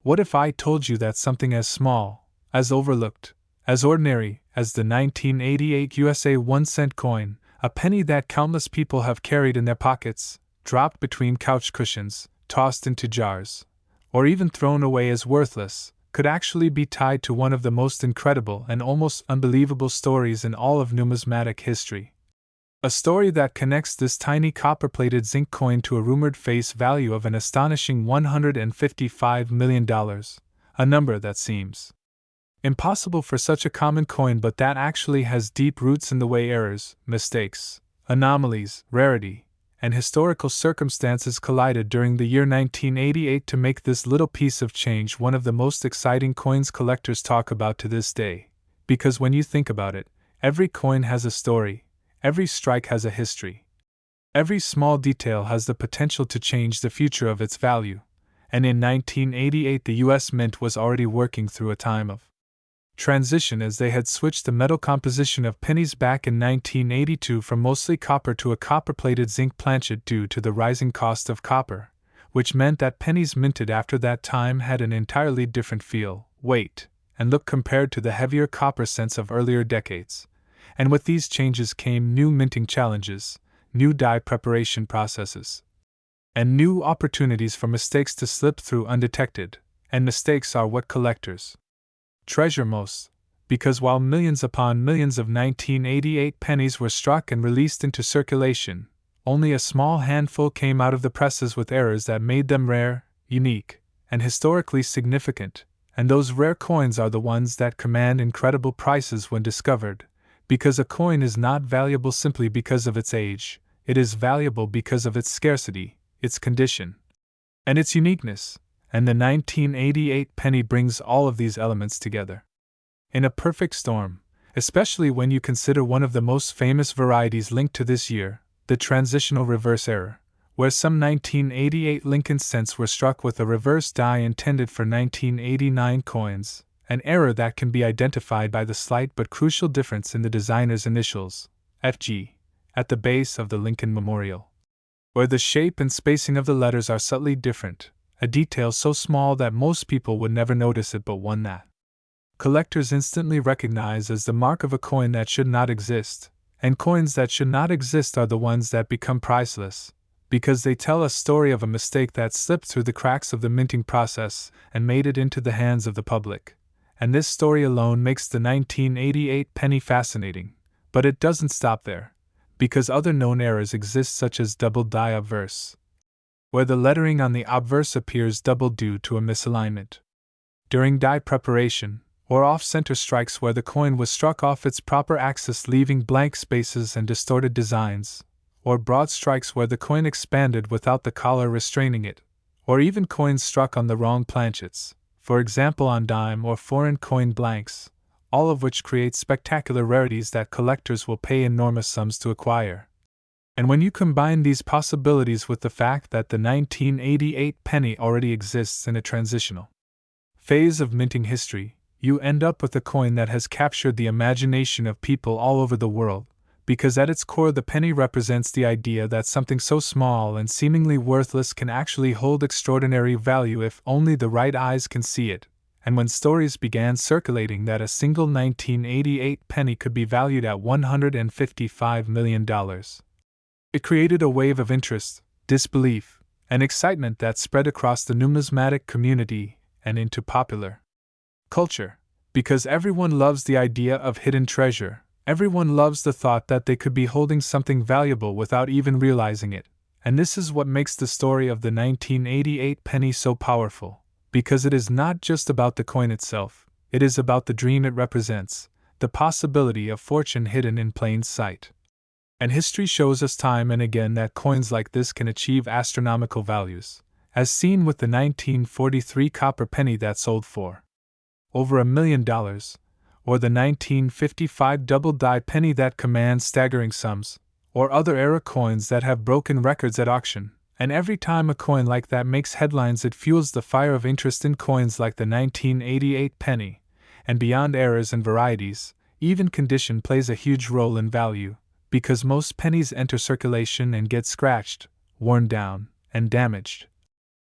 What if I told you that something as small, as overlooked, as ordinary as the 1988 USA 1-cent coin, a penny that countless people have carried in their pockets, dropped between couch cushions, tossed into jars, or even thrown away as worthless, could actually be tied to one of the most incredible and almost unbelievable stories in all of numismatic history? A story that connects this tiny copper-plated zinc coin to a rumored face value of an astonishing $155 million, a number that seems impossible for such a common coin, but that actually has deep roots in the way errors, mistakes, anomalies, rarity, and historical circumstances collided during the year 1988 to make this little piece of change one of the most exciting coins collectors talk about to this day. Because when you think about it, every coin has a story, every strike has a history. Every small detail has the potential to change the future of its value, and in 1988 the US Mint was already working through a time of transition as they had switched the metal composition of pennies back in 1982 from mostly copper to a copper-plated zinc planchet due to the rising cost of copper, which meant that pennies minted after that time had an entirely different feel, weight, and look compared to the heavier copper cents of earlier decades. And with these changes came new minting challenges, new die preparation processes, and new opportunities for mistakes to slip through undetected, and mistakes are what collectors treasure most, because while millions upon millions of 1988 pennies were struck and released into circulation, only a small handful came out of the presses with errors that made them rare, unique, and historically significant, and those rare coins are the ones that command incredible prices when discovered, because a coin is not valuable simply because of its age, it is valuable because of its scarcity, its condition, and its uniqueness. And the 1988 penny brings all of these elements together in a perfect storm, especially when you consider one of the most famous varieties linked to this year, the transitional reverse error, where some 1988 Lincoln cents were struck with a reverse die intended for 1989 coins, an error that can be identified by the slight but crucial difference in the designer's initials, FG, at the base of the Lincoln Memorial, where the shape and spacing of the letters are subtly different. A detail so small that most people would never notice it, but one that collectors instantly recognize as the mark of a coin that should not exist, and coins that should not exist are the ones that become priceless, because they tell a story of a mistake that slipped through the cracks of the minting process and made it into the hands of the public. And this story alone makes the 1988 penny fascinating, but it doesn't stop there, because other known errors exist such as double die obverse, where the lettering on the obverse appears double due to a misalignment during die preparation, or off-center strikes where the coin was struck off its proper axis leaving blank spaces and distorted designs, or broad strikes where the coin expanded without the collar restraining it, or even coins struck on the wrong planchets, for example on dime or foreign coin blanks, all of which create spectacular rarities that collectors will pay enormous sums to acquire. And when you combine these possibilities with the fact that the 1988 penny already exists in a transitional phase of minting history, you end up with a coin that has captured the imagination of people all over the world, because at its core the penny represents the idea that something so small and seemingly worthless can actually hold extraordinary value if only the right eyes can see it. And when stories began circulating that a single 1988 penny could be valued at $155 million, it created a wave of interest, disbelief, and excitement that spread across the numismatic community and into popular culture. Because everyone loves the idea of hidden treasure, everyone loves the thought that they could be holding something valuable without even realizing it. And this is what makes the story of the 1988 penny so powerful, because it is not just about the coin itself, it is about the dream it represents, the possibility of fortune hidden in plain sight. And history shows us time and again that coins like this can achieve astronomical values, as seen with the 1943 copper penny that sold for over $1 million, or the 1955 double-die penny that commands staggering sums, or other era coins that have broken records at auction. And every time a coin like that makes headlines, it fuels the fire of interest in coins like the 1988 penny. And beyond errors and varieties, even condition plays a huge role in value, because most pennies enter circulation and get scratched, worn down, and damaged.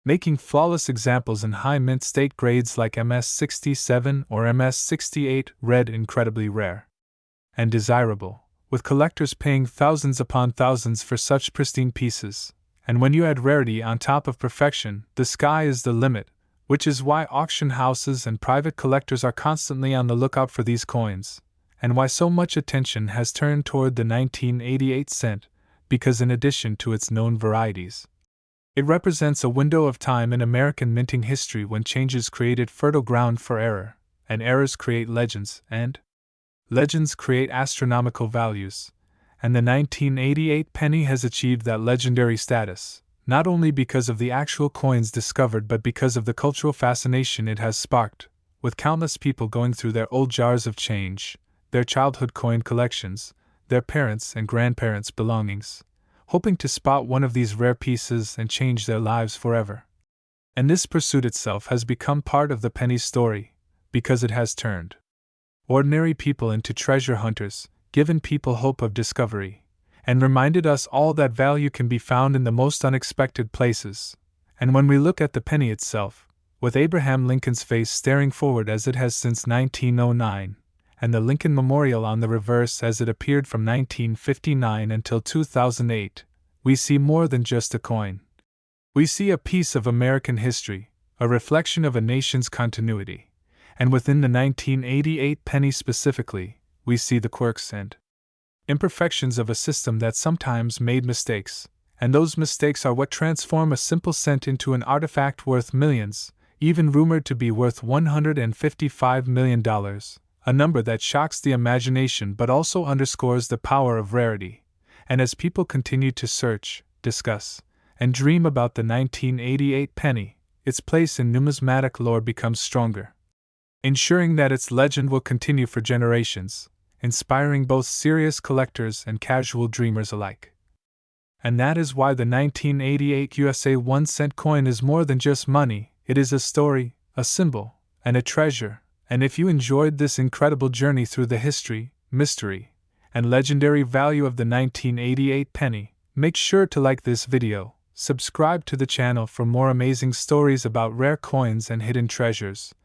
making flawless examples in high mint state grades like MS-67 or MS-68 red incredibly rare and desirable, with collectors paying thousands upon thousands for such pristine pieces. And when you add rarity on top of perfection, the sky is the limit, which is why auction houses and private collectors are constantly on the lookout for these coins, and why so much attention has turned toward the 1988 cent, because in addition to its known varieties, it represents a window of time in American minting history when changes created fertile ground for error, and errors create legends, and legends create astronomical values. And the 1988 penny has achieved that legendary status, not only because of the actual coins discovered but because of the cultural fascination it has sparked, with countless people going through their old jars of change, their childhood coin collections, their parents' and grandparents' belongings, hoping to spot one of these rare pieces and change their lives forever. And this pursuit itself has become part of the penny's story, because it has turned ordinary people into treasure hunters, given people hope of discovery, and reminded us all that value can be found in the most unexpected places. And when we look at the penny itself, with Abraham Lincoln's face staring forward as it has since 1909, and the Lincoln Memorial on the reverse as it appeared from 1959 until 2008, we see more than just a coin. We see a piece of American history, a reflection of a nation's continuity. And within the 1988 penny specifically, we see the quirks and imperfections of a system that sometimes made mistakes, and those mistakes are what transform a simple cent into an artifact worth millions, even rumored to be worth $155 million, a number that shocks the imagination but also underscores the power of rarity. And as people continue to search, discuss, and dream about the 1988 penny, its place in numismatic lore becomes stronger, ensuring that its legend will continue for generations, inspiring both serious collectors and casual dreamers alike. And that is why the 1988 USA 1-cent coin is more than just money. It is a story, a symbol, and a treasure. And if you enjoyed this incredible journey through the history, mystery, and legendary value of the 1988 penny, make sure to like this video, subscribe to the channel for more amazing stories about rare coins and hidden treasures,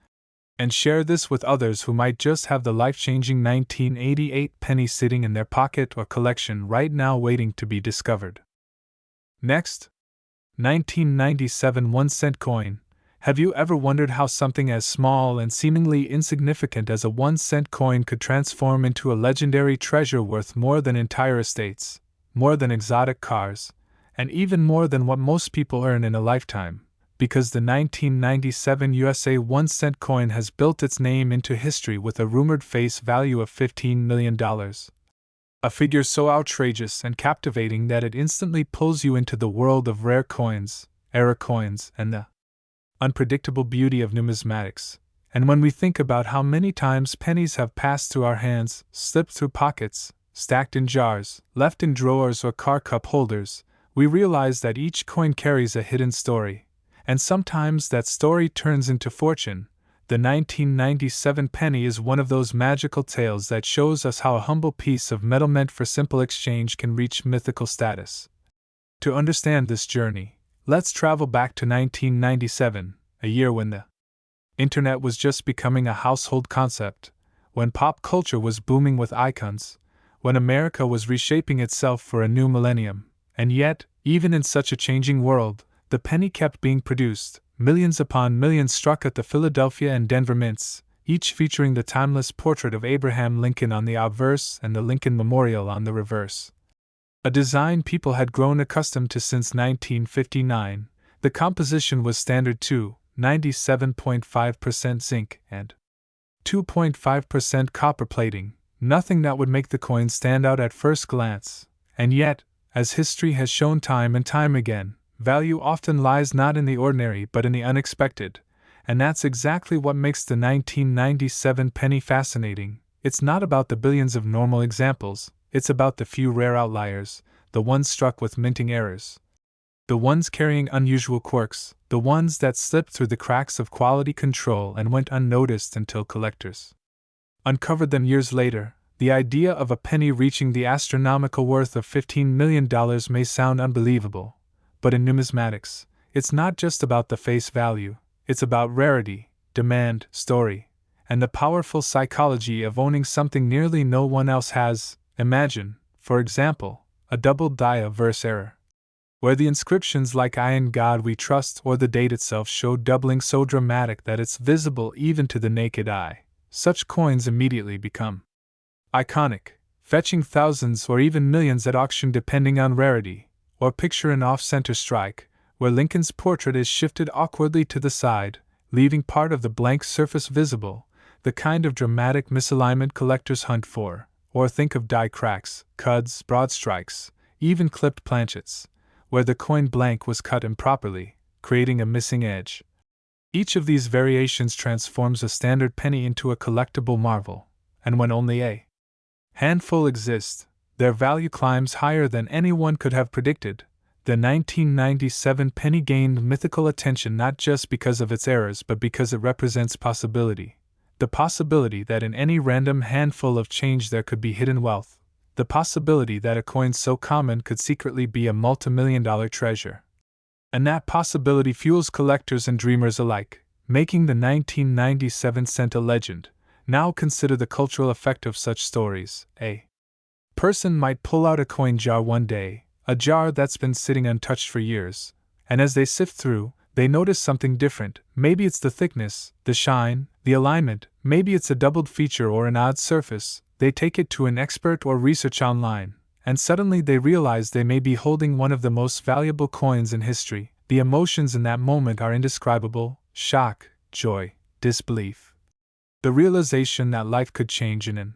and share this with others who might just have the life-changing 1988 penny sitting in their pocket or collection right now waiting to be discovered. Next, 1997 1-cent coin. Have you ever wondered how something as small and seemingly insignificant as a 1-cent coin could transform into a legendary treasure worth more than entire estates, more than exotic cars, and even more than what most people earn in a lifetime? Because the 1997 USA 1-cent coin has built its name into history with a rumored face value of $15 million. A figure so outrageous and captivating that it instantly pulls you into the world of rare coins, error coins, and the unpredictable beauty of numismatics. And when we think about how many times pennies have passed through our hands, slipped through pockets, stacked in jars, left in drawers or car cup holders, we realize that each coin carries a hidden story. And sometimes that story turns into fortune. The 1997 penny is one of those magical tales that shows us how a humble piece of metal meant for simple exchange can reach mythical status. To understand this journey, let's travel back to 1997, a year when the internet was just becoming a household concept, when pop culture was booming with icons, when America was reshaping itself for a new millennium. And yet, even in such a changing world, the penny kept being produced, millions upon millions struck at the Philadelphia and Denver mints, each featuring the timeless portrait of Abraham Lincoln on the obverse and the Lincoln Memorial on the reverse. A design people had grown accustomed to since 1959, the composition was standard too, 97.5% zinc and 2.5% copper plating, nothing that would make the coin stand out at first glance. And yet, as history has shown time and time again, value often lies not in the ordinary but in the unexpected, and that's exactly what makes the 1997 penny fascinating. It's not about the billions of normal examples, it's about the few rare outliers, the ones struck with minting errors, the ones carrying unusual quirks, the ones that slipped through the cracks of quality control and went unnoticed until collectors uncovered them years later. The idea of a penny reaching the astronomical worth of $15 million may sound unbelievable, but in numismatics, It's not just about the face value, it's about rarity, demand, story, and the powerful psychology of owning something nearly no one else has. Imagine, for example, a doubled die of verse error, where the inscriptions like "I in God we trust" or the date itself show doubling so dramatic that it's visible even to the naked eye. Such coins immediately become iconic, fetching thousands or even millions at auction depending on rarity. Or picture an off-center strike, where Lincoln's portrait is shifted awkwardly to the side, leaving part of the blank surface visible, the kind of dramatic misalignment collectors hunt for. Or think of die cracks, cuds, broad strikes, even clipped planchets, where the coin blank was cut improperly, creating a missing edge. Each of these variations transforms a standard penny into a collectible marvel, and when only a handful exist, their value climbs higher than anyone could have predicted. The 1997 penny gained mythical attention not just because of its errors but because it represents possibility. The possibility that in any random handful of change there could be hidden wealth. The possibility that a coin so common could secretly be a multimillion-dollar treasure. And that possibility fuels collectors and dreamers alike, making the 1997 cent a legend. Now consider the cultural effect of such stories. A person might pull out a coin jar one day, a jar that's been sitting untouched for years, and as they sift through, they notice something different. Maybe it's the thickness, the shine, the alignment, maybe it's a doubled feature or an odd surface. They take it to an expert or research online, and suddenly they realize they may be holding one of the most valuable coins in history. The emotions in that moment are indescribable: shock, joy, disbelief. The realization that life could change in an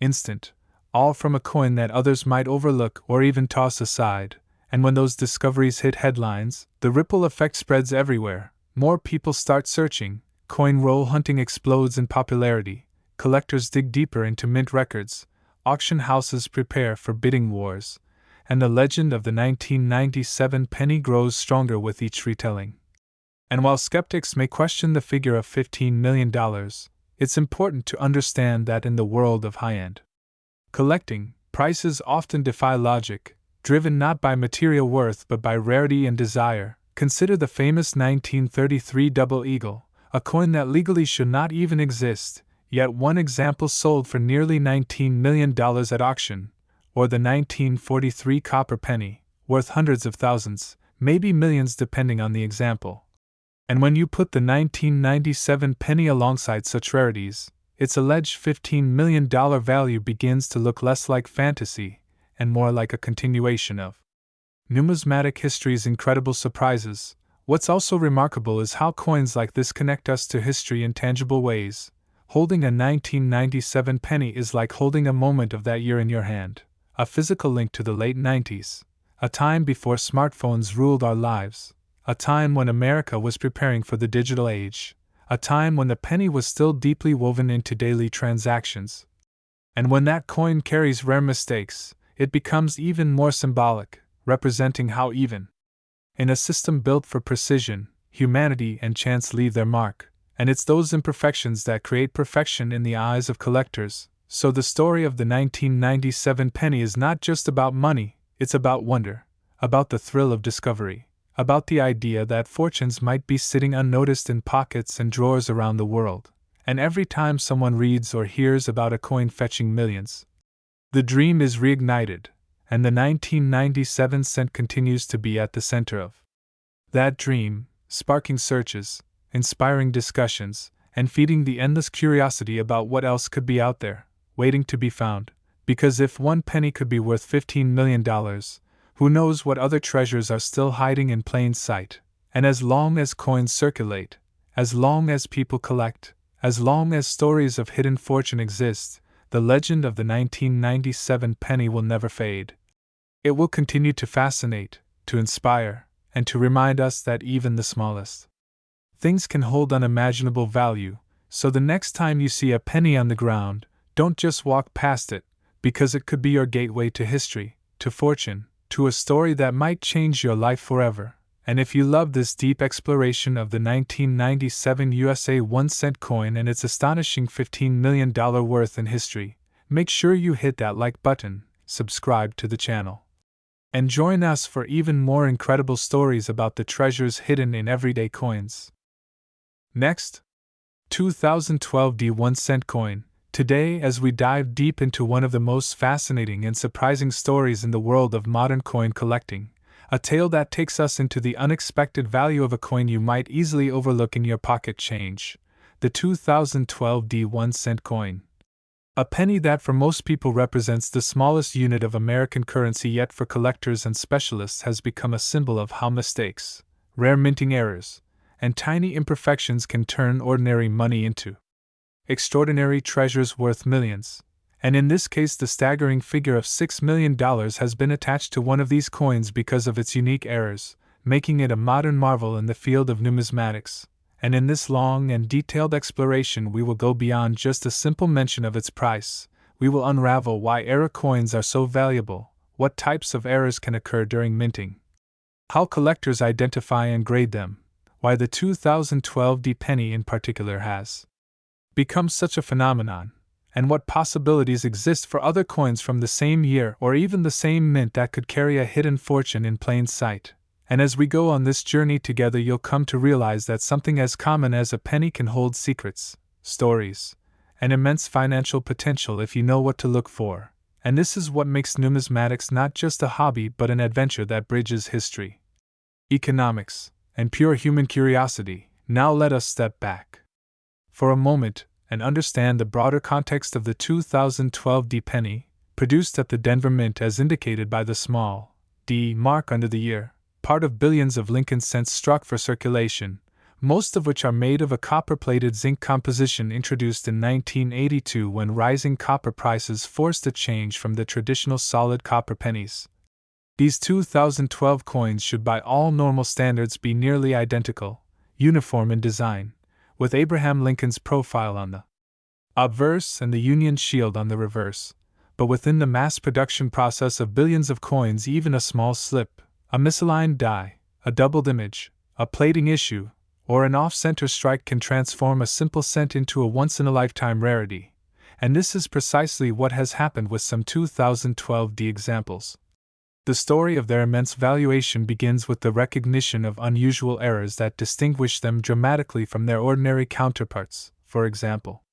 instant, all from a coin that others might overlook or even toss aside. And when those discoveries hit headlines, the ripple effect spreads everywhere. More people start searching, coin roll hunting explodes in popularity, collectors dig deeper into mint records, auction houses prepare for bidding wars, and the legend of the 1997 penny grows stronger with each retelling. And while skeptics may question the figure of $15 million, it's important to understand that in the world of high-end collecting, prices often defy logic, driven not by material worth but by rarity and desire. Consider the famous 1933 double eagle, a coin that legally should not even exist, yet one example sold for nearly $19 million at auction, or the 1943 copper penny, worth hundreds of thousands, maybe millions depending on the example. And when you put the 1997 penny alongside such rarities, its alleged $15 million value begins to look less like fantasy and more like a continuation of numismatic history's incredible surprises. What's also remarkable is how coins like this connect us to history in tangible ways. Holding a 1997 penny is like holding a moment of that year in your hand, a physical link to the late 90s, a time before smartphones ruled our lives, a time when America was preparing for the digital age, a time when the penny was still deeply woven into daily transactions. And when that coin carries rare mistakes, it becomes even more symbolic, representing how even in a system built for precision, humanity and chance leave their mark, and it's those imperfections that create perfection in the eyes of collectors. So the story of the 1997 penny is not just about money, it's about wonder, about the thrill of discovery, about the idea that fortunes might be sitting unnoticed in pockets and drawers around the world. And every time someone reads or hears about a coin fetching millions, the dream is reignited, and the 1997 cent continues to be at the center of that dream, sparking searches, inspiring discussions, and feeding the endless curiosity about what else could be out there, waiting to be found. Because if one penny could be worth $15 million, who knows what other treasures are still hiding in plain sight? And as long as coins circulate, as long as people collect, as long as stories of hidden fortune exist, the legend of the 1997 penny will never fade. It will continue to fascinate, to inspire, and to remind us that even the smallest things can hold unimaginable value. So the next time you see a penny on the ground, don't just walk past it, because it could be your gateway to history, to fortune, to a story that might change your life forever. And if you love this deep exploration of the 1997 USA 1-cent coin and its astonishing $15 million worth in history, make sure you hit that like button, subscribe to the channel, And join us for even more incredible stories about the treasures hidden in everyday coins. Next, 2012 D1 cent coin. Today, as we dive deep into one of the most fascinating and surprising stories in the world of modern coin collecting, a tale that takes us into the unexpected value of a coin you might easily overlook in your pocket change, the 2012 D1 cent coin. A penny that for most people represents the smallest unit of American currency, yet for collectors and specialists has become a symbol of how mistakes, rare minting errors, and tiny imperfections can turn ordinary money into extraordinary treasures worth millions. And in this case, the staggering figure of $6 million has been attached to one of these coins because of its unique errors, making it a modern marvel in the field of numismatics. And in this long and detailed exploration, we will go beyond just a simple mention of its price. We will unravel why error coins are so valuable, what types of errors can occur during minting, how collectors identify and grade them, why the 2012 D penny in particular has become such a phenomenon, and what possibilities exist for other coins from the same year or even the same mint that could carry a hidden fortune in plain sight. And as we go on this journey together, you'll come to realize that something as common as a penny can hold secrets, stories, and immense financial potential if you know what to look for. And this is what makes numismatics not just a hobby but an adventure that bridges history, economics, and pure human curiosity. Now let us step back for a moment and understand the broader context of the 2012 D penny, produced at the Denver Mint as indicated by the small D mark under the year, part of billions of Lincoln cents struck for circulation, most of which are made of a copper-plated zinc composition introduced in 1982 when rising copper prices forced a change from the traditional solid copper pennies. These 2012 coins should by all normal standards be nearly identical, uniform in design, with Abraham Lincoln's profile on the obverse and the Union shield on the reverse. But within the mass production process of billions of coins, even a small slip, a misaligned die, a doubled image, a plating issue, or an off-center strike can transform a simple cent into a once-in-a-lifetime rarity. And this is precisely what has happened with some 2012 D examples. The story of their immense valuation begins with the recognition of unusual errors that distinguish them dramatically from their ordinary counterparts. For example,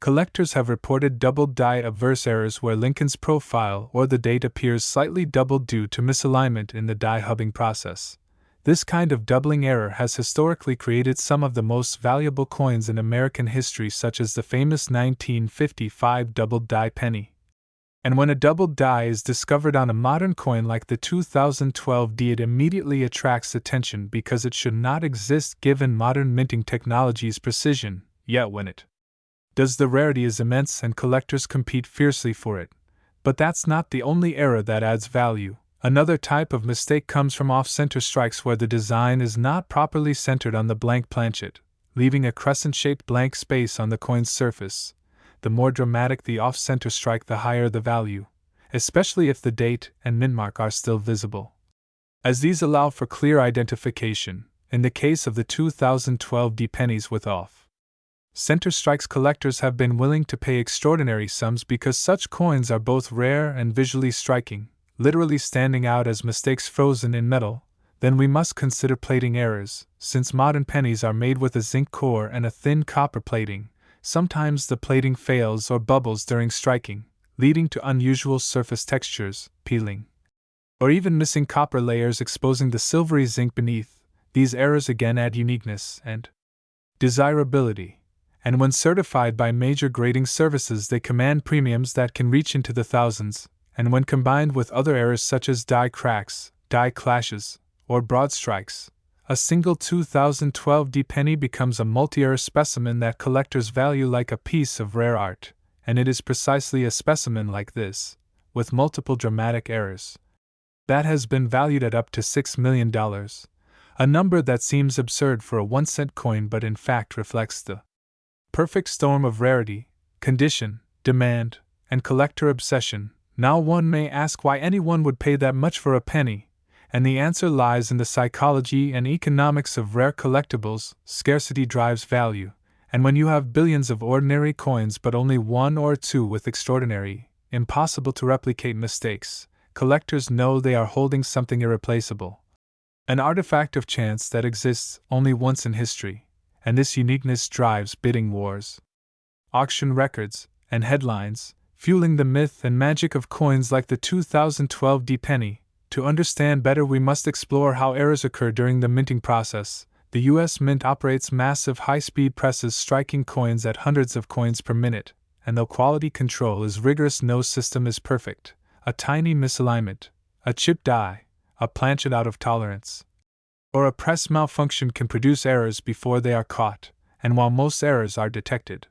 collectors have reported doubled die obverse errors where Lincoln's profile or the date appears slightly doubled due to misalignment in the die hubbing process. This kind of doubling error has historically created some of the most valuable coins in American history, such as the famous 1955 doubled die penny. And when a doubled die is discovered on a modern coin like the 2012 D, it immediately attracts attention because it should not exist given modern minting technology's precision, yet when it does, the rarity is immense and collectors compete fiercely for it. But that's not the only error that adds value. Another type of mistake comes from off-center strikes where the design is not properly centered on the blank planchet, leaving a crescent-shaped blank space on the coin's surface. The more dramatic the off-center strike, the higher the value, especially if the date and mint mark are still visible, as these allow for clear identification. In the case of the 2012 D pennies with off-center strikes, collectors have been willing to pay extraordinary sums because such coins are both rare and visually striking, literally standing out as mistakes frozen in metal. Then we must consider plating errors. Since modern pennies are made with a zinc core and a thin copper plating, sometimes the plating fails or bubbles during striking, leading to unusual surface textures, peeling, or even missing copper layers exposing the silvery zinc beneath. These errors again add uniqueness and desirability, and when certified by major grading services, they command premiums that can reach into the thousands. And when combined with other errors such as die cracks, die clashes, or broad strikes, a single 2012 D penny becomes a multi-error specimen that collectors value like a piece of rare art. And it is precisely a specimen like this, with multiple dramatic errors, that has been valued at up to $6 million, a number that seems absurd for a 1-cent coin but in fact reflects the perfect storm of rarity, condition, demand, and collector obsession. Now one may ask why anyone would pay that much for a penny, and the answer lies in the psychology and economics of rare collectibles. Scarcity drives value, and when you have billions of ordinary coins but only one or two with extraordinary, impossible to replicate mistakes, collectors know they are holding something irreplaceable. An artifact of chance that exists only once in history, and this uniqueness drives bidding wars, auction records, and headlines, fueling the myth and magic of coins like the 2012 D-penny. To understand better, we must explore how errors occur during the minting process. The U.S. Mint operates massive high-speed presses striking coins at hundreds of coins per minute, and though quality control is rigorous, no system is perfect. A tiny misalignment, a chipped die, a planchet out of tolerance, or a press malfunction can produce errors before they are caught, and while most errors are detected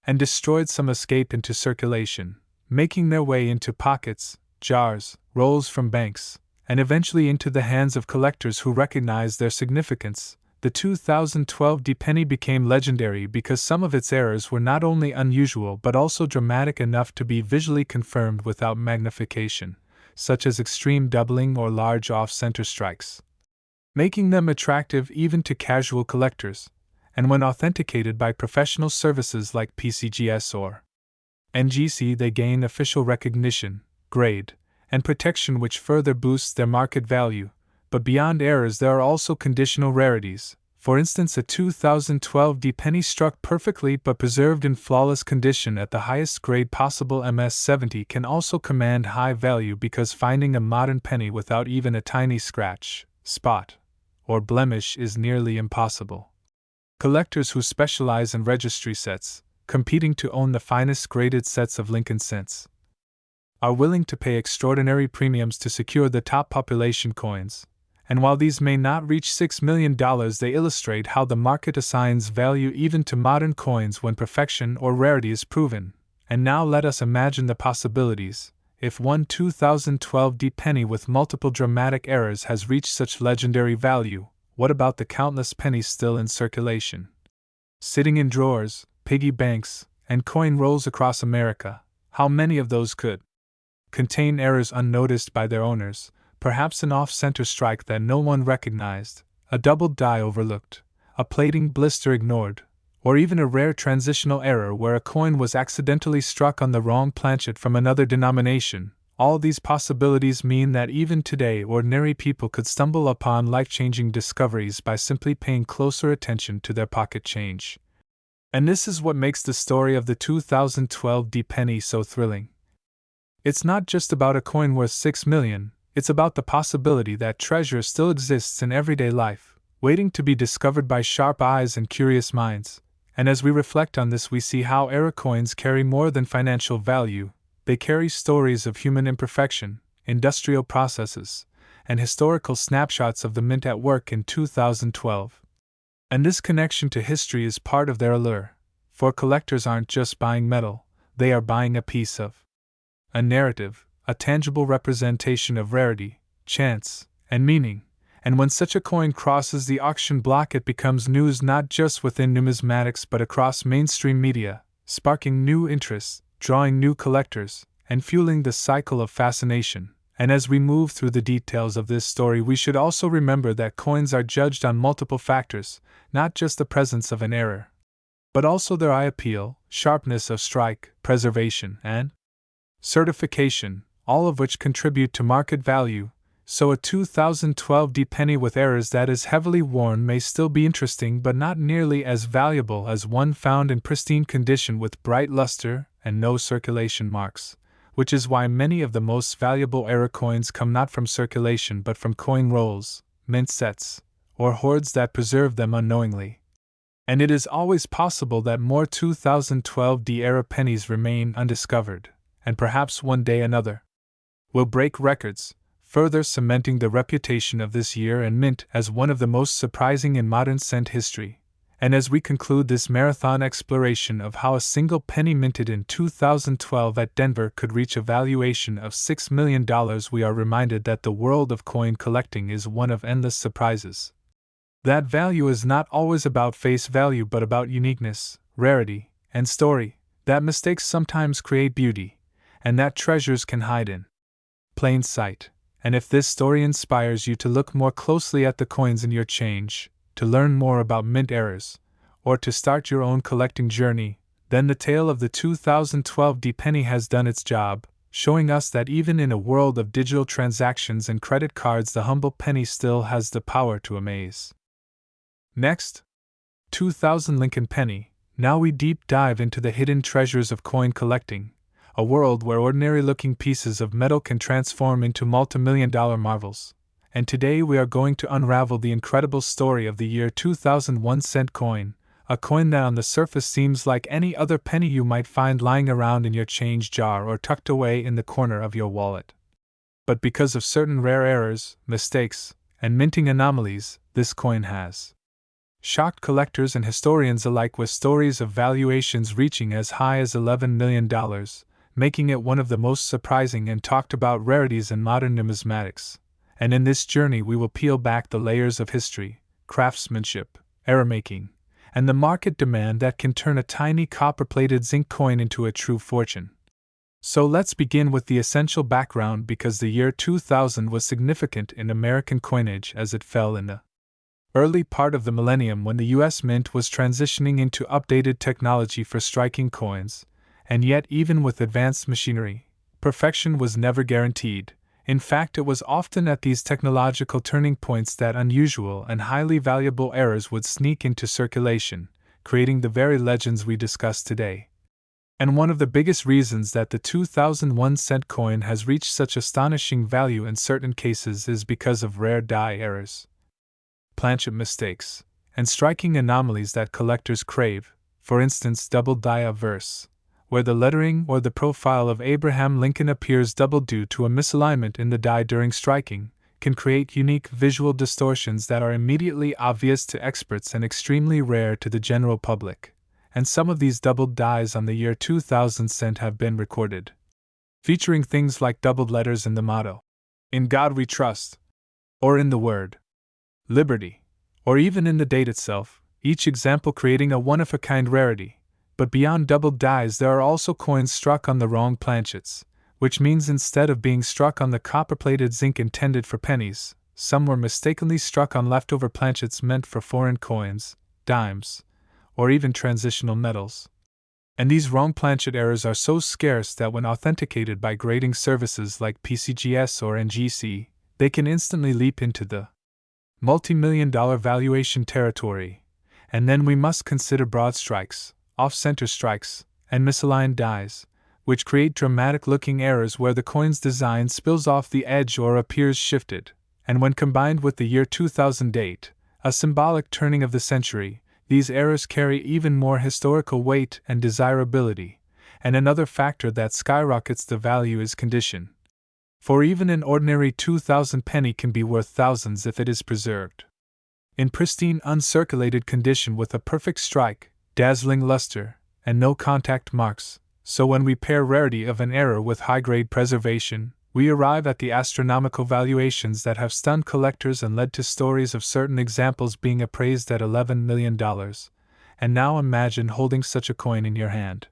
and destroyed, some escape into circulation, making their way into pockets, jars, rolls from banks, and eventually into the hands of collectors who recognize their significance. The 2012 D-penny became legendary because some of its errors were not only unusual but also dramatic enough to be visually confirmed without magnification, such as extreme doubling or large off-center strikes, making them attractive even to casual collectors, and when authenticated by professional services like PCGS or NGC, they gain official recognition, grade, and protection which further boosts their market value. But beyond errors, there are also conditional rarities. For instance, a 2012 D-penny struck perfectly but preserved in flawless condition at the highest grade possible MS-70 can also command high value because finding a modern penny without even a tiny scratch, spot, or blemish is nearly impossible. Collectors who specialize in registry sets, competing to own the finest graded sets of Lincoln cents, are willing to pay extraordinary premiums to secure the top population coins. And while these may not reach $6 million, they illustrate how the market assigns value even to modern coins when perfection or rarity is proven. And now let us imagine the possibilities. If one 2012 D-penny with multiple dramatic errors has reached such legendary value, what about the countless pennies still in circulation, sitting in drawers, piggy banks, and coin rolls across America? How many of those could contain errors unnoticed by their owners? Perhaps an off-center strike that no one recognized, a doubled die overlooked, a plating blister ignored, or even a rare transitional error where a coin was accidentally struck on the wrong planchet from another denomination. All these possibilities mean that even today ordinary people could stumble upon life-changing discoveries by simply paying closer attention to their pocket change. And this is what makes the story of the 2012 D-penny so thrilling. It's not just about a coin worth $6 million. It's about the possibility that treasure still exists in everyday life, waiting to be discovered by sharp eyes and curious minds. And as we reflect on this, we see how era coins carry more than financial value. They carry stories of human imperfection, industrial processes, and historical snapshots of the mint at work in 2012. And this connection to history is part of their allure, for collectors aren't just buying metal, they are buying a piece of a narrative, a tangible representation of rarity, chance, and meaning. And when such a coin crosses the auction block, it becomes news not just within numismatics but across mainstream media, sparking new interests, drawing new collectors, and fueling the cycle of fascination. And as we move through the details of this story, we should also remember that coins are judged on multiple factors, not just the presence of an error, but also their eye appeal, sharpness of strike, preservation, and certification, all of which contribute to market value. So a 2012 D-penny with errors that is heavily worn may still be interesting but not nearly as valuable as one found in pristine condition with bright luster and no circulation marks, which is why many of the most valuable era coins come not from circulation but from coin rolls, mint sets, or hoards that preserve them unknowingly. And it is always possible that more 2012 D-era pennies remain undiscovered, and perhaps one day another will break records, further cementing the reputation of this year and mint as one of the most surprising in modern cent history. And as we conclude this marathon exploration of how a single penny minted in 2012 at Denver could reach a valuation of $6 million, we are reminded that the world of coin collecting is one of endless surprises. That value is not always about face value but about uniqueness, rarity, and story, that mistakes sometimes create beauty, and that treasures can hide in plain sight. And if this story inspires you to look more closely at the coins in your change, to learn more about mint errors, or to start your own collecting journey, then the tale of the 2012 D-penny has done its job. showing us that even in a world of digital transactions and credit cards, the humble penny still has the power to amaze. Next, 2000 Lincoln Penny. Now we deep dive into the hidden treasures of coin collecting, a world where ordinary-looking pieces of metal can transform into multi-million-dollar marvels. And today we are going to unravel the incredible story of the year 2000 1-cent coin, a coin that on the surface seems like any other penny you might find lying around in your change jar or tucked away in the corner of your wallet. But because of certain rare errors, mistakes, and minting anomalies, this coin has shocked collectors and historians alike, with stories of valuations reaching as high as $11 million, making it one of the most surprising and talked about rarities in modern numismatics. And in this journey we will peel back the layers of history, craftsmanship, error making, and the market demand that can turn a tiny copper-plated zinc coin into a true fortune. So let's begin with the essential background, because the year 2000 was significant in American coinage as it fell in the early part of the millennium when the U.S. Mint was transitioning into updated technology for striking coins, and yet even with advanced machinery, perfection was never guaranteed. In fact, it was often at these technological turning points that unusual and highly valuable errors would sneak into circulation, creating the very legends we discuss today. And one of the biggest reasons that the 2001 cent coin has reached such astonishing value in certain cases is because of rare die errors, planchet mistakes, and striking anomalies that collectors crave. For instance, double die averse, where the lettering or the profile of Abraham Lincoln appears double due to a misalignment in the die during striking, can create unique visual distortions that are immediately obvious to experts and extremely rare to the general public. And some of these doubled dies on the year 2000 cent have been recorded, featuring things like doubled letters in the motto, "In God We Trust," or in the word liberty, or even in the date itself, each example creating a one-of-a-kind rarity. But beyond doubled dies, there are also coins struck on the wrong planchets, which means instead of being struck on the copper-plated zinc intended for pennies, some were mistakenly struck on leftover planchets meant for foreign coins, dimes, or even transitional metals. And these wrong planchet errors are so scarce that when authenticated by grading services like PCGS or NGC, they can instantly leap into the multi-million-dollar valuation territory. And then we must consider broad strikes, off-center strikes, and misaligned dies, which create dramatic-looking errors where the coin's design spills off the edge or appears shifted. And when combined with the year 2000 date, a symbolic turning of the century, these errors carry even more historical weight and desirability. And another factor that skyrockets the value is condition. For even an ordinary 2000 penny can be worth thousands if it is preserved in pristine uncirculated condition with a perfect strike, dazzling luster, and no contact marks. So when we pair rarity of an error with high-grade preservation, we arrive at the astronomical valuations that have stunned collectors and led to stories of certain examples being appraised at $11 million. And now imagine holding such a coin in your hand.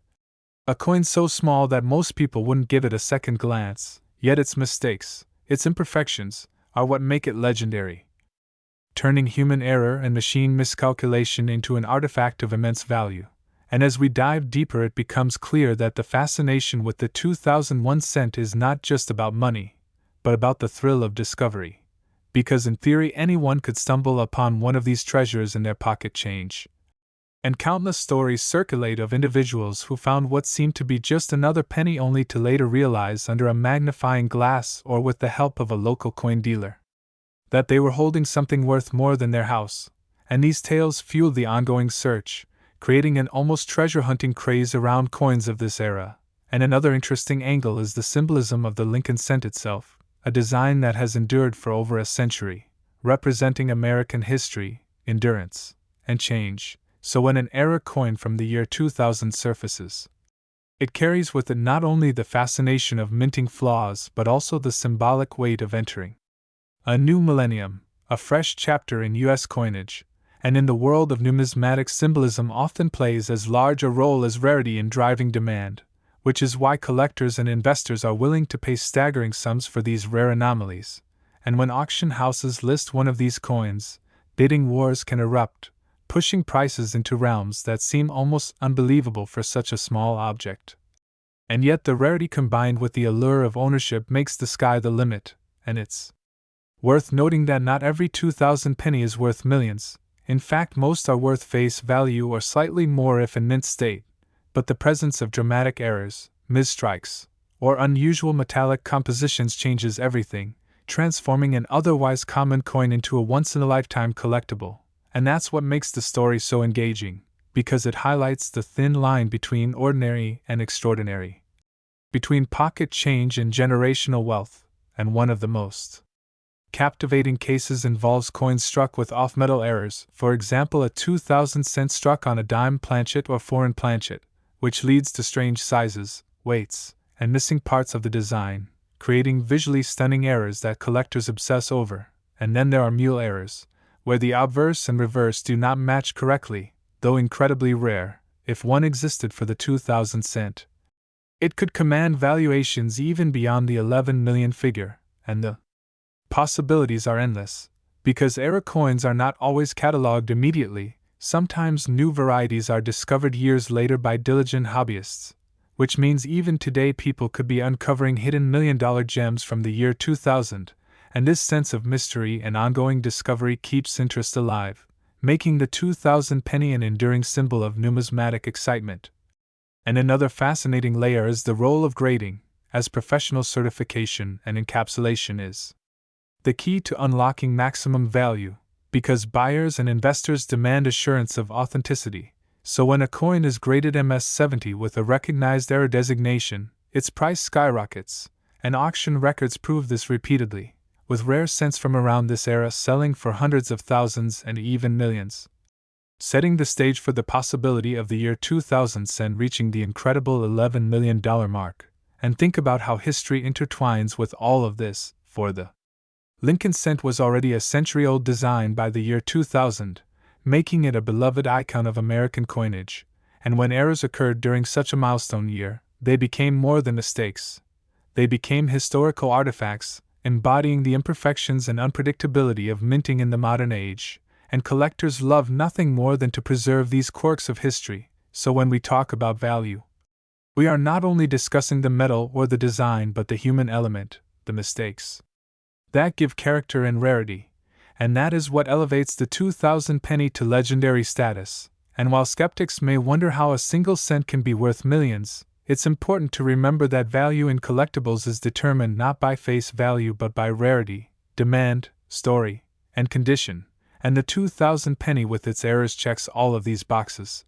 A coin so small that most people wouldn't give it a second glance, yet its mistakes, its imperfections, are what make it legendary, turning human error and machine miscalculation into an artifact of immense value. And as we dive deeper, it becomes clear that the fascination with the 2001 cent is not just about money, but about the thrill of discovery. Because in theory anyone could stumble upon one of these treasures in their pocket change. And countless stories circulate of individuals who found what seemed to be just another penny only to later realize under a magnifying glass or with the help of a local coin dealer that they were holding something worth more than their house. And these tales fueled the ongoing search, creating an almost treasure-hunting craze around coins of this era. And another interesting angle is the symbolism of the Lincoln cent itself, a design that has endured for over a century, representing American history, endurance, and change. So when an error coin from the year 2000 surfaces, it carries with it not only the fascination of minting flaws but also the symbolic weight of entering a new millennium, a fresh chapter in U.S. coinage. And in the world of numismatic, symbolism often plays as large a role as rarity in driving demand, which is why collectors and investors are willing to pay staggering sums for these rare anomalies. And when auction houses list one of these coins, bidding wars can erupt, pushing prices into realms that seem almost unbelievable for such a small object. And yet the rarity combined with the allure of ownership makes the sky the limit, and it's worth noting that not every 2,000 penny is worth millions. In fact, most are worth face value or slightly more if in mint state, but the presence of dramatic errors, misstrikes, or unusual metallic compositions changes everything, transforming an otherwise common coin into a once-in-a-lifetime collectible. And that's what makes the story so engaging, because it highlights the thin line between ordinary and extraordinary, between pocket change and generational wealth, and one of the most captivating cases involves coins struck with off-metal errors, for example a 2,000 cent struck on a dime planchet or foreign planchet, which leads to strange sizes, weights, and missing parts of the design, creating visually stunning errors that collectors obsess over. And then there are mule errors, where the obverse and reverse do not match correctly, though incredibly rare. If one existed for the 2,000 cent, it could command valuations even beyond the 11 million figure, and the possibilities are endless. Because error coins are not always catalogued immediately, sometimes new varieties are discovered years later by diligent hobbyists, which means even today people could be uncovering hidden million-dollar gems from the year 2000, and this sense of mystery and ongoing discovery keeps interest alive, making the 2,000 penny an enduring symbol of numismatic excitement. And another fascinating layer is the role of grading, as professional certification and encapsulation is the key to unlocking maximum value, because buyers and investors demand assurance of authenticity. So when a coin is graded MS-70 with a recognized error designation, its price skyrockets, and auction records prove this repeatedly, with rare cents from around this era selling for hundreds of thousands and even millions, setting the stage for the possibility of the year 2000 cent reaching the incredible $11 million mark. And think about how history intertwines with all of this, for the Lincoln cent was already a century-old design by the year 2000, making it a beloved icon of American coinage, and when errors occurred during such a milestone year, they became more than mistakes. They became historical artifacts, embodying the imperfections and unpredictability of minting in the modern age, and collectors love nothing more than to preserve these quirks of history. So when we talk about value, we are not only discussing the metal or the design but the human element, the mistakes that give character and rarity, and that is what elevates the 2,000 penny to legendary status. And while skeptics may wonder how a single cent can be worth millions, it's important to remember that value in collectibles is determined not by face value but by rarity, demand, story, and condition, and the 2,000 penny with its errors checks all of these boxes,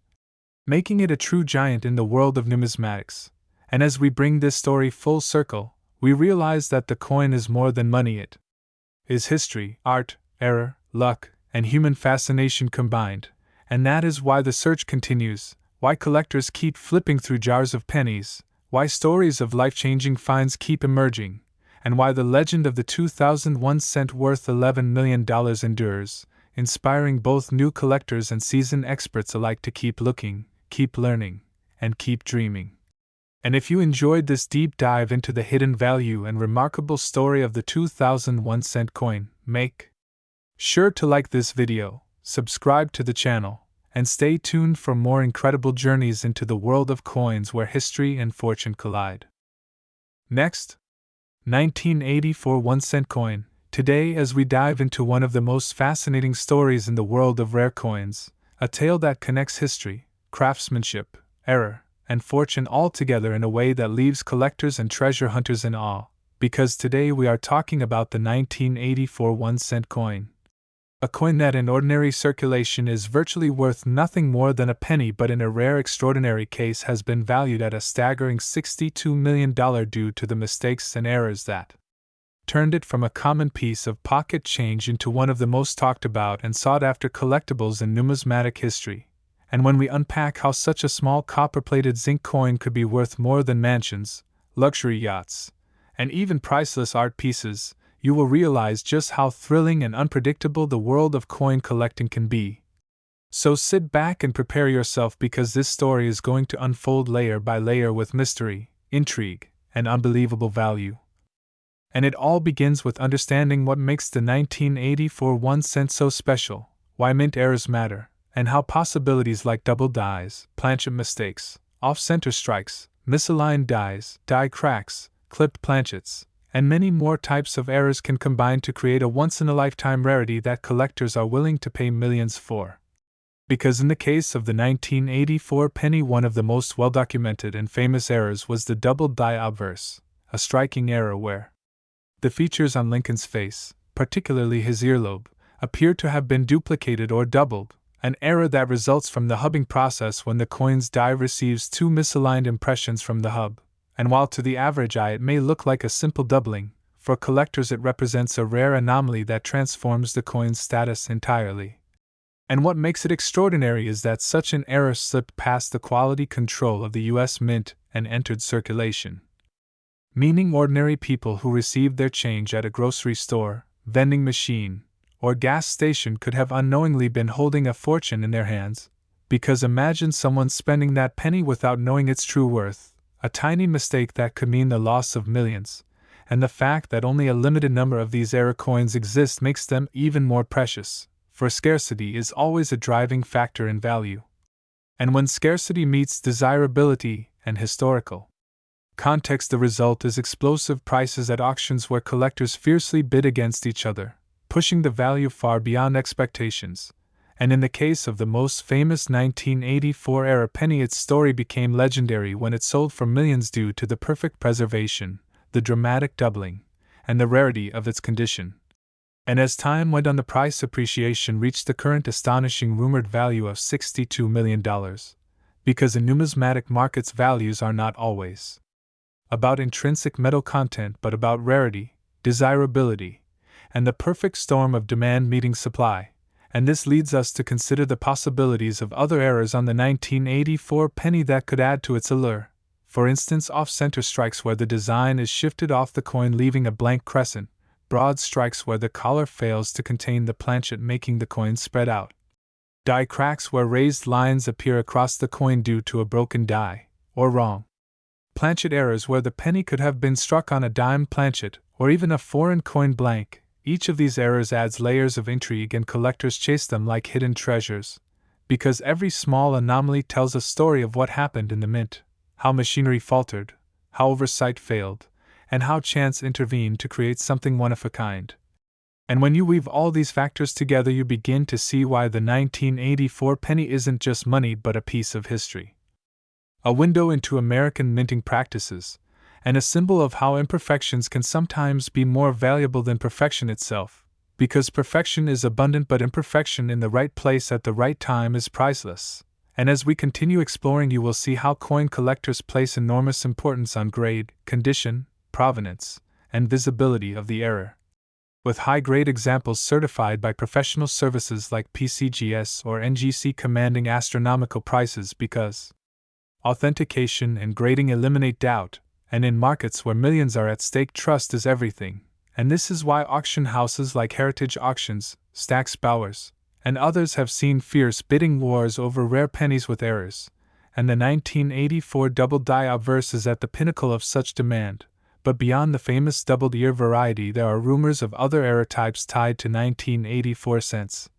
making it a true giant in the world of numismatics. And as we bring this story full circle, we realize that the coin is more than money. It is history, art, error, luck, and human fascination combined, and that is why the search continues, why collectors keep flipping through jars of pennies, why stories of life-changing finds keep emerging, and why the legend of the 2001 cent worth $11 million endures, inspiring both new collectors and seasoned experts alike to keep looking, keep learning, and keep dreaming. And if you enjoyed this deep dive into the hidden value and remarkable story of the 2001 cent coin, make sure to like this video, subscribe to the channel, and stay tuned for more incredible journeys into the world of coins where history and fortune collide. Next, 1984 1 cent coin. Today, as we dive into one of the most fascinating stories in the world of rare coins, a tale that connects history, craftsmanship, error, and fortune all together in a way that leaves collectors and treasure hunters in awe, because today we are talking about the 1984 1 cent coin. A coin that in ordinary circulation is virtually worth nothing more than a penny, but in a rare extraordinary case has been valued at a staggering $62 million due to the mistakes and errors that turned it from a common piece of pocket change into one of the most talked about and sought after collectibles in numismatic history. And when we unpack how such a small copper-plated zinc coin could be worth more than mansions, luxury yachts, and even priceless art pieces, you will realize just how thrilling and unpredictable the world of coin collecting can be. So sit back and prepare yourself, because this story is going to unfold layer by layer with mystery, intrigue, and unbelievable value. And it all begins with understanding what makes the 1984 1 cent so special, why mint errors matter, and how possibilities like double dies, planchet mistakes, off-center strikes, misaligned dies, die cracks, clipped planchets, and many more types of errors can combine to create a once-in-a-lifetime rarity that collectors are willing to pay millions for. Because in the case of the 1984 penny, one of the most well-documented and famous errors was the doubled die obverse, a striking error where the features on Lincoln's face, particularly his earlobe, appear to have been duplicated or doubled, an error that results from the hubbing process when the coin's die receives two misaligned impressions from the hub, and while to the average eye it may look like a simple doubling, for collectors it represents a rare anomaly that transforms the coin's status entirely. And what makes it extraordinary is that such an error slipped past the quality control of the U.S. Mint and entered circulation. Meaning ordinary people who received their change at a grocery store, vending machine, or gas station could have unknowingly been holding a fortune in their hands, because imagine someone spending that penny without knowing its true worth, a tiny mistake that could mean the loss of millions, and the fact that only a limited number of these error coins exist makes them even more precious, for scarcity is always a driving factor in value. And when scarcity meets desirability and historical context, the result is explosive prices at auctions where collectors fiercely bid against each other, pushing the value far beyond expectations. And in the case of the most famous 1984 era penny, its story became legendary when it sold for millions due to the perfect preservation, the dramatic doubling, and the rarity of its condition. And as time went on, the price appreciation reached the current astonishing rumored value of $62 million, because in numismatic markets values are not always about intrinsic metal content but about rarity, desirability, and the perfect storm of demand meeting supply. And this leads us to consider the possibilities of other errors on the 1984 penny that could add to its allure. For instance, off-center strikes where the design is shifted off the coin leaving a blank crescent, broad strikes where the collar fails to contain the planchet making the coin spread out, die cracks where raised lines appear across the coin due to a broken die, or wrong planchet errors where the penny could have been struck on a dime planchet, or even a foreign coin blank. Each of these errors adds layers of intrigue and collectors chase them like hidden treasures, because every small anomaly tells a story of what happened in the mint, how machinery faltered, how oversight failed, and how chance intervened to create something one of a kind. And when you weave all these factors together, you begin to see why the 1984 penny isn't just money but a piece of history. A window into American minting practices, and a symbol of how imperfections can sometimes be more valuable than perfection itself, because perfection is abundant but imperfection in the right place at the right time is priceless. And as we continue exploring, you will see how coin collectors place enormous importance on grade, condition, provenance, and visibility of the error, with high-grade examples certified by professional services like PCGS or NGC commanding astronomical prices because authentication and grading eliminate doubt, and in markets where millions are at stake, trust is everything. And this is why auction houses like Heritage Auctions, Stack's Bowers, and others have seen fierce bidding wars over rare pennies with errors, and the 1984 double die obverse is at the pinnacle of such demand. But beyond the famous doubled ear variety, there are rumors of other error types tied to 1984 cents,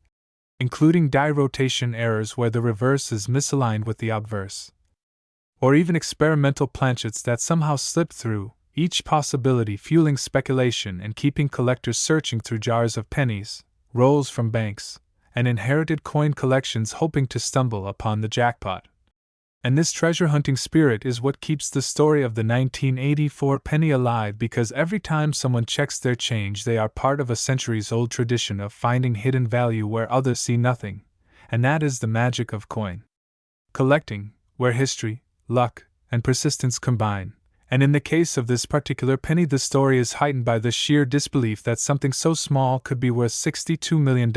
including die rotation errors where the reverse is misaligned with the obverse, or even experimental planchets that somehow slip through, each possibility fueling speculation and keeping collectors searching through jars of pennies, rolls from banks, and inherited coin collections hoping to stumble upon the jackpot. And this treasure-hunting spirit is what keeps the story of the 1984 penny alive, because every time someone checks their change they are part of a centuries-old tradition of finding hidden value where others see nothing, and that is the magic of coin collecting, where history, luck, and persistence combine. And in the case of this particular penny, the story is heightened by the sheer disbelief that something so small could be worth $62 million,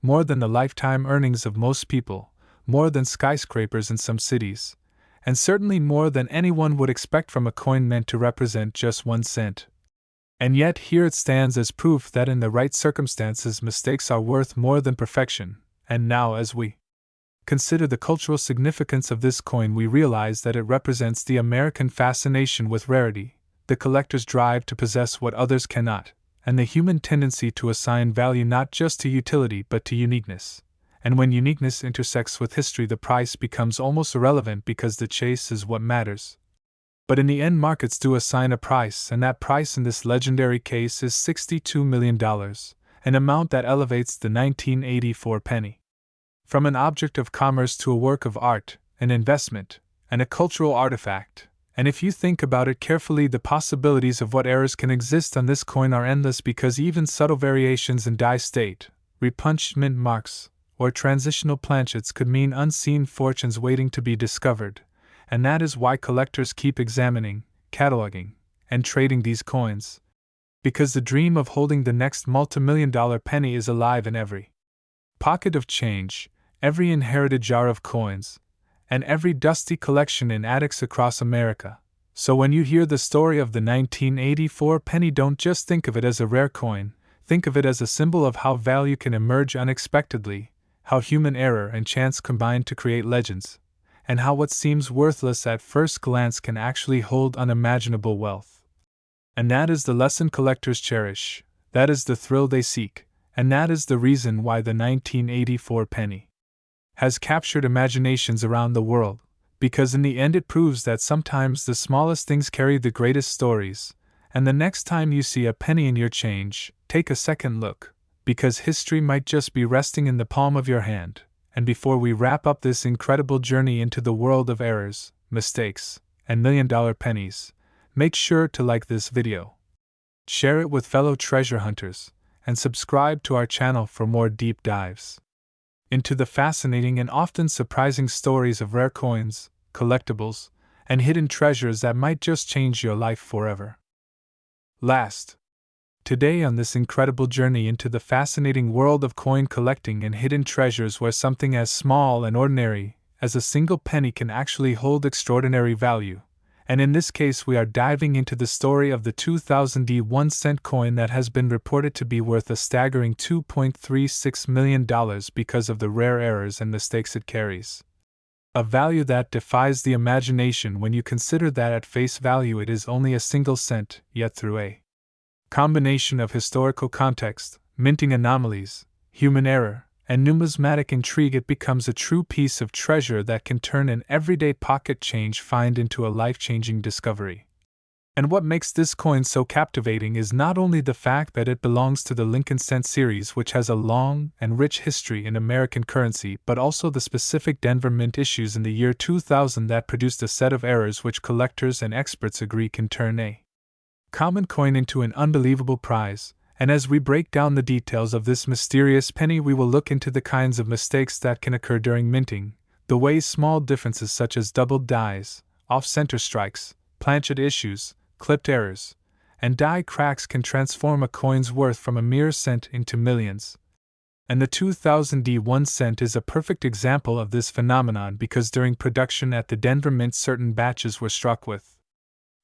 more than the lifetime earnings of most people, more than skyscrapers in some cities, and certainly more than anyone would expect from a coin meant to represent just 1 cent. And yet here it stands as proof that in the right circumstances mistakes are worth more than perfection. And now, as we consider the cultural significance of this coin, we realize that it represents the American fascination with rarity, the collector's drive to possess what others cannot, and the human tendency to assign value not just to utility but to uniqueness. And when uniqueness intersects with history, the price becomes almost irrelevant because the chase is what matters. But in the end, markets do assign a price, and that price in this legendary case is $62 million, an amount that elevates the 1984 penny from an object of commerce to a work of art, an investment, and a cultural artifact. And if you think about it carefully, the possibilities of what errors can exist on this coin are endless, because even subtle variations in die state, repunched mint marks, or transitional planchets could mean unseen fortunes waiting to be discovered, and that is why collectors keep examining, cataloging, and trading these coins. Because the dream of holding the next multimillion-dollar penny is alive in every pocket of change, every inherited jar of coins, and every dusty collection in attics across America. So when you hear the story of the 1984 penny, don't just think of it as a rare coin, think of it as a symbol of how value can emerge unexpectedly, how human error and chance combine to create legends, and how what seems worthless at first glance can actually hold unimaginable wealth. And that is the lesson collectors cherish, that is the thrill they seek, and that is the reason why the 1984 penny has captured imaginations around the world, because in the end it proves that sometimes the smallest things carry the greatest stories. And the next time you see a penny in your change, take a second look, because history might just be resting in the palm of your hand. And before we wrap up this incredible journey into the world of errors, mistakes, and million-dollar pennies, make sure to like this video, share it with fellow treasure hunters, and subscribe to our channel for more deep dives into the fascinating and often surprising stories of rare coins, collectibles, and hidden treasures that might just change your life forever. Last, today on this incredible journey into the fascinating world of coin collecting and hidden treasures, where something as small and ordinary as a single penny can actually hold extraordinary value. And in this case, we are diving into the story of the 2000 1-cent coin that has been reported to be worth a staggering $2.36 million because of the rare errors and mistakes it carries. A value that defies the imagination when you consider that at face value it is only a single cent, yet through a combination of historical context, minting anomalies, human error, and numismatic intrigue, it becomes a true piece of treasure that can turn an everyday pocket change find into a life-changing discovery. And what makes this coin so captivating is not only the fact that it belongs to the Lincoln Cent series, which has a long and rich history in American currency, but also the specific Denver Mint issues in the year 2000 that produced a set of errors which collectors and experts agree can turn a common coin into an unbelievable prize. And as we break down the details of this mysterious penny, we will look into the kinds of mistakes that can occur during minting, the ways small differences such as doubled dies, off-center strikes, planchet issues, clipped errors, and die cracks can transform a coin's worth from a mere cent into millions. And the 2000 1 cent is a perfect example of this phenomenon, because during production at the Denver Mint certain batches were struck with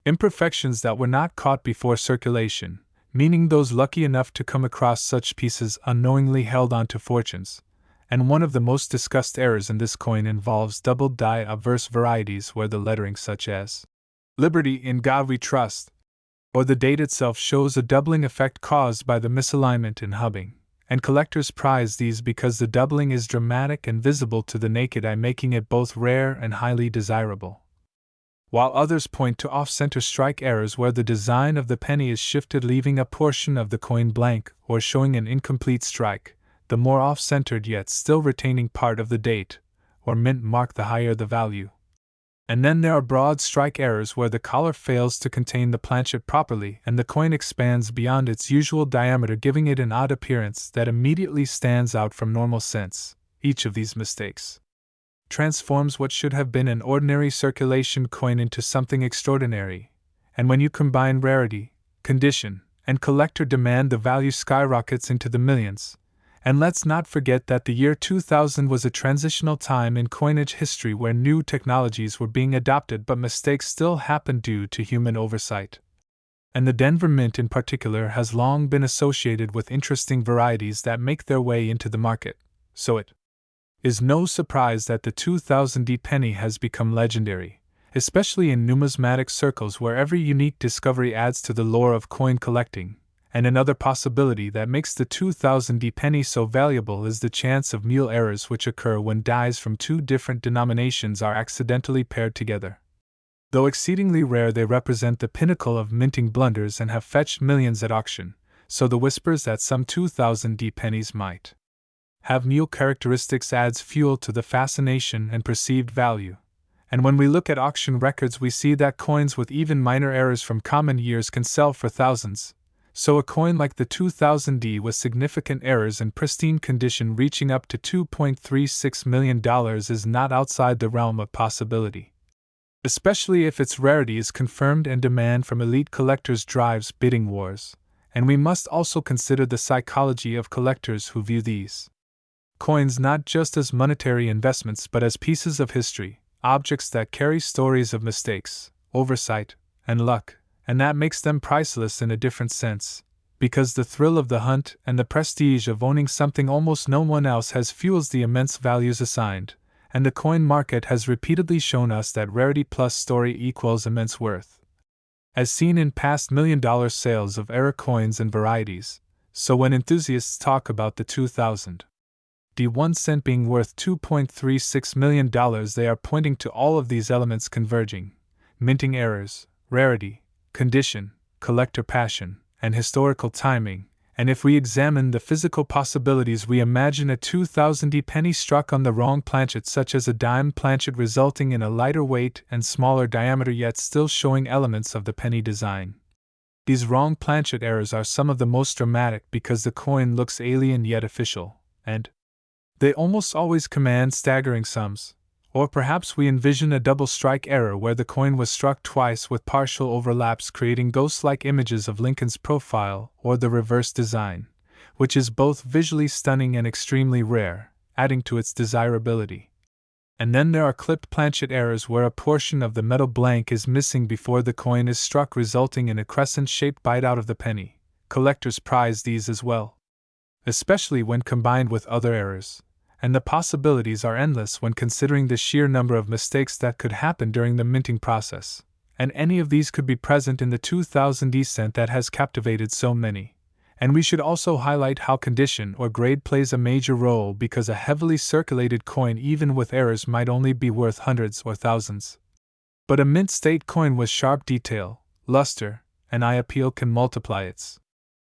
imperfections that were not caught before circulation, meaning those lucky enough to come across such pieces unknowingly held on to fortunes. And one of the most discussed errors in this coin involves doubled die obverse varieties, where the lettering such as "Liberty in God We Trust" or the date itself shows a doubling effect caused by the misalignment in hubbing. And collectors prize these because the doubling is dramatic and visible to the naked eye, making it both rare and highly desirable. While others point to off-center strike errors where the design of the penny is shifted, leaving a portion of the coin blank or showing an incomplete strike, the more off-centered yet still retaining part of the date or mint mark, the higher the value. And then there are broad strike errors where the collar fails to contain the planchet properly and the coin expands beyond its usual diameter, giving it an odd appearance that immediately stands out from normal cents. Each of these mistakes transforms what should have been an ordinary circulation coin into something extraordinary, and when you combine rarity, condition, and collector demand, the value skyrockets into the millions. And let's not forget that the year 2000 was a transitional time in coinage history where new technologies were being adopted, but mistakes still happened due to human oversight. And the Denver Mint in particular has long been associated with interesting varieties that make their way into the market, so it is no surprise that the 2000 penny has become legendary, especially in numismatic circles where every unique discovery adds to the lore of coin collecting. And another possibility that makes the 2000 penny so valuable is the chance of mule errors which occur when dies from two different denominations are accidentally paired together. Though exceedingly rare, they represent the pinnacle of minting blunders and have fetched millions at auction, so the whispers that some 2000D pennies might have mule characteristics adds fuel to the fascination and perceived value. And when we look at auction records, we see that coins with even minor errors from common years can sell for thousands. So a coin like the 2000D with significant errors in pristine condition reaching up to $2.36 million is not outside the realm of possibility. Especially if its rarity is confirmed and demand from elite collectors drives bidding wars. And we must also consider the psychology of collectors who view these coins not just as monetary investments but as pieces of history, objects that carry stories of mistakes, oversight, and luck, and that makes them priceless in a different sense, because the thrill of the hunt and the prestige of owning something almost no one else has fuels the immense values assigned, and the coin market has repeatedly shown us that rarity plus story equals immense worth. As seen in past $1,000,000 sales of era coins and varieties, so when enthusiasts talk about the 2000 D 1 cent being worth $2.36 million, they are pointing to all of these elements converging: minting errors, rarity, condition, collector passion, and historical timing. And if we examine the physical possibilities, we imagine a 2000D penny struck on the wrong planchet, such as a dime planchet, resulting in a lighter weight and smaller diameter, yet still showing elements of the penny design. These wrong planchet errors are some of the most dramatic because the coin looks alien yet official, and they almost always command staggering sums. Or perhaps we envision a double strike error where the coin was struck twice with partial overlaps, creating ghost-like images of Lincoln's profile, or the reverse design, which is both visually stunning and extremely rare, adding to its desirability. And then there are clipped planchet errors where a portion of the metal blank is missing before the coin is struck, resulting in a crescent-shaped bite out of the penny. Collectors prize these as well, especially when combined with other errors. And the possibilities are endless when considering the sheer number of mistakes that could happen during the minting process, and any of these could be present in the 2000D cent that has captivated so many. And we should also highlight how condition or grade plays a major role, because a heavily circulated coin, even with errors, might only be worth hundreds or thousands. But a mint state coin with sharp detail, luster, and eye appeal can multiply its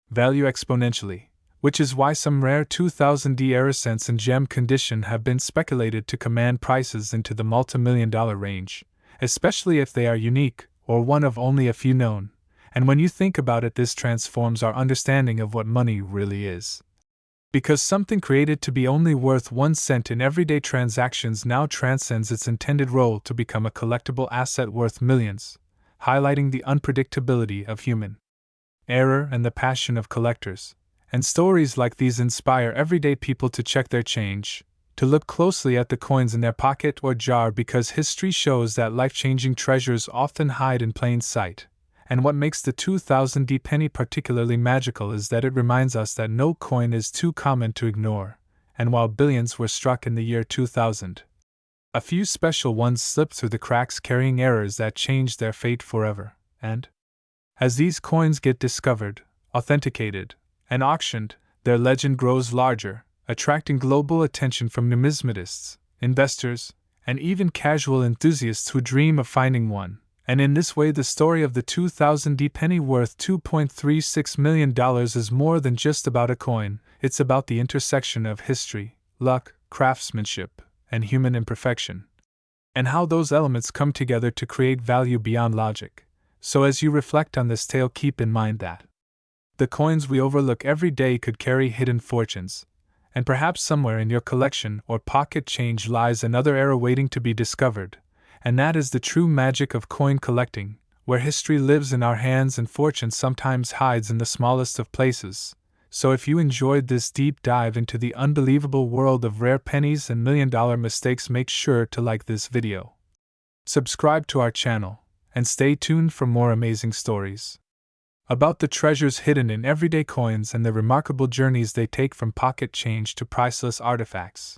value exponentially, which is why some rare 2000D era cents in gem condition have been speculated to command prices into the multi-million-dollar range, especially if they are unique or one of only a few known. And when you think about it, this transforms our understanding of what money really is. Because something created to be only worth 1 cent in everyday transactions now transcends its intended role to become a collectible asset worth millions, highlighting the unpredictability of human error and the passion of collectors. And stories like these inspire everyday people to check their change, to look closely at the coins in their pocket or jar, because history shows that life-changing treasures often hide in plain sight. And what makes the 2000D penny particularly magical is that it reminds us that no coin is too common to ignore, and while billions were struck in the year 2000, a few special ones slipped through the cracks, carrying errors that changed their fate forever. And as these coins get discovered, authenticated, and auctioned, their legend grows larger, attracting global attention from numismatists, investors, and even casual enthusiasts who dream of finding one. And in this way, the story of the 2000D penny worth $2.36 million is more than just about a coin. It's about the intersection of history, luck, craftsmanship, and human imperfection, and how those elements come together to create value beyond logic. So as you reflect on this tale, keep in mind that the coins we overlook every day could carry hidden fortunes, and perhaps somewhere in your collection or pocket change lies another era waiting to be discovered. And that is the true magic of coin collecting, where history lives in our hands and fortune sometimes hides in the smallest of places. So if you enjoyed this deep dive into the unbelievable world of rare pennies and million-dollar mistakes, make sure to like this video, subscribe to our channel, and stay tuned for more amazing stories about the treasures hidden in everyday coins and the remarkable journeys they take from pocket change to priceless artifacts.